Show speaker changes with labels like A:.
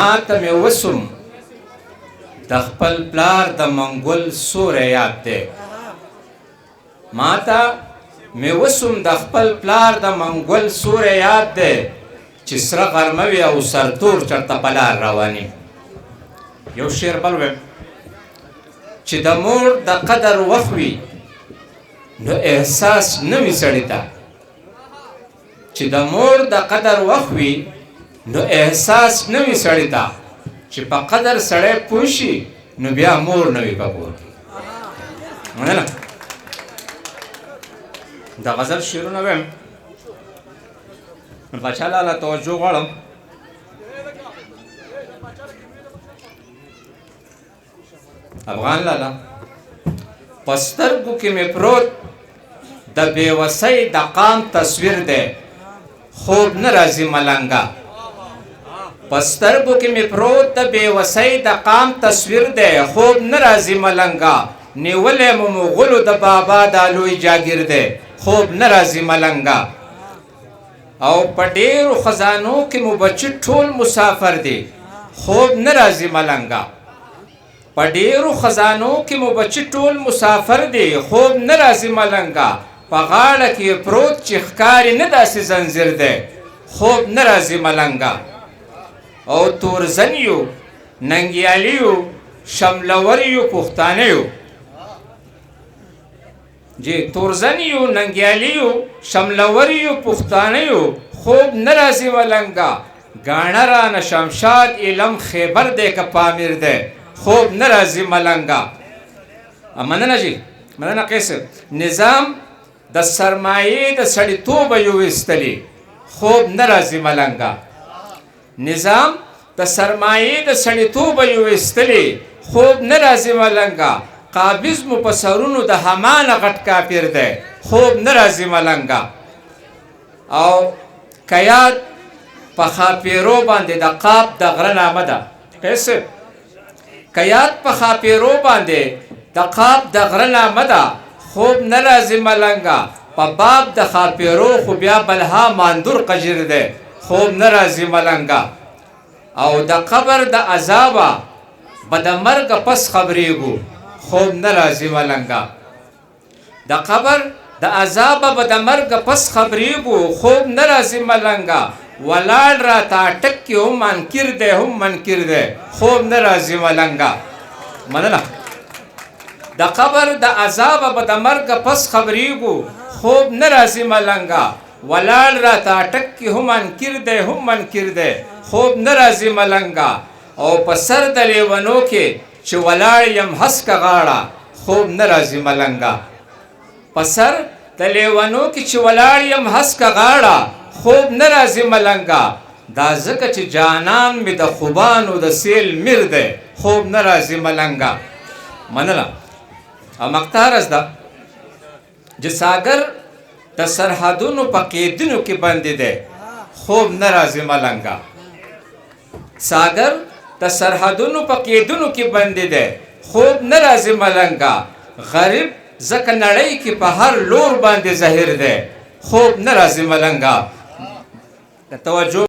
A: ماته مې وسوم د خپل پلار د منګول سوری یاد دی ماته مې وسوم د خپل پلار د منګول سوری یاد دی چې سره غرمه وي او سرتور چرته په لار رواني یو شعر بل ویم چې د مور د قدر وخت وي نو احساس نه وي سړي ته چې د مور د قدر وخت وي نو احساس نه وي سړي ته چې په قدر سړی پوه شي نو بیا مور نه وي په کور کې مننه د غزل شعرونه ویم نو باچا لاله توجه غواړم افغان لاله په سترګو کې مې پروت د بېوسۍ د قام تصویر دی خوب نه راځي ملنګه په سترګو کې مې پروت د بېوسۍ د قام تصویر دی خوب نه راځي ملنګه نیولی مو مغلو د بابا دا لوی جاګیر دی خوب نه راځي ملنګه او په ډېرو خزانو کې مو بچي ټول مسافر دی خوب نه راځي ملنګه په ډېرو خزانو کې مو بچي ټول مسافر دی خوب نه راځي ملنګه په غاړه کې پروت چې ښکاري نه داسې زنځیر دی خوب نه راځي ملنګه او تورزن یو ننګیالي یو شملور یو پښتانه یو جی تورزن یو ننګیالي یو شملور یو پښتانه یو خوب نه راځي ملنګه ګاڼه رانه شمشاد علم خیبر دی که پامیر دی خوب نه راځي ملنګه مننه جی مننه قیس نظام د سرمایې د سړیتوبه یو ایستلي خوب نه راځي ملنګه نظام د سرمایې د سړیتوبه یو ایستلي خوب نه راځي ملنګه قابض مو په سرونو د همانه غټ کافر دی خوب نه راځي ملنګه او کیاد په خاپیرو باندې د قاب د غره نامه ده قیس کیاد په خاپیرو باندې د قاب د غره نامه ده خوب نه راځي ملنګه په باب د خاپیرو خو بیا بلها ماندور قجر دی خوب نه راځي ملنګه او د قبر د عذابه به د مرګ پس خبرېږو خوب نه راځي ملنګه د قبر د عذابه به د مرګ پس خبرېږو خوب نه راځي ملنګه ولاړ راته اټک کې هم منکر دی هم منکر دی خوب نه راځي ملنګه مننه د قبر د عذابه به د مرګ پس خبرېږو خوب نه راځي ملنګه ولاړ راته اټک کې هم منکر دی هم منکر دی خوب نه راځي ملنګه او په سر د لیونو کې چې ولاړ یم هسکه غاړه خوب نه راځي ملنګه په سر د لیونو کې چې ولاړ یم هسکه غاړه خوب نه راځي ملنګه دا ځکه چې جانان مې د خوبانو د سیل میر دی خوب نه راځي ملنګه مننه او مقطع ده چې ساګر د سرحدونو په قیدونو کې بندي دی خوب نه راځي ملنګه ساګر د سرحدونو په قیدونو کې بندي دی خوب نه راځي ملنګه غریب ځکه نړۍ کې په هر لور باندې ظاهر دی خوب نه راځي ملنګه توجه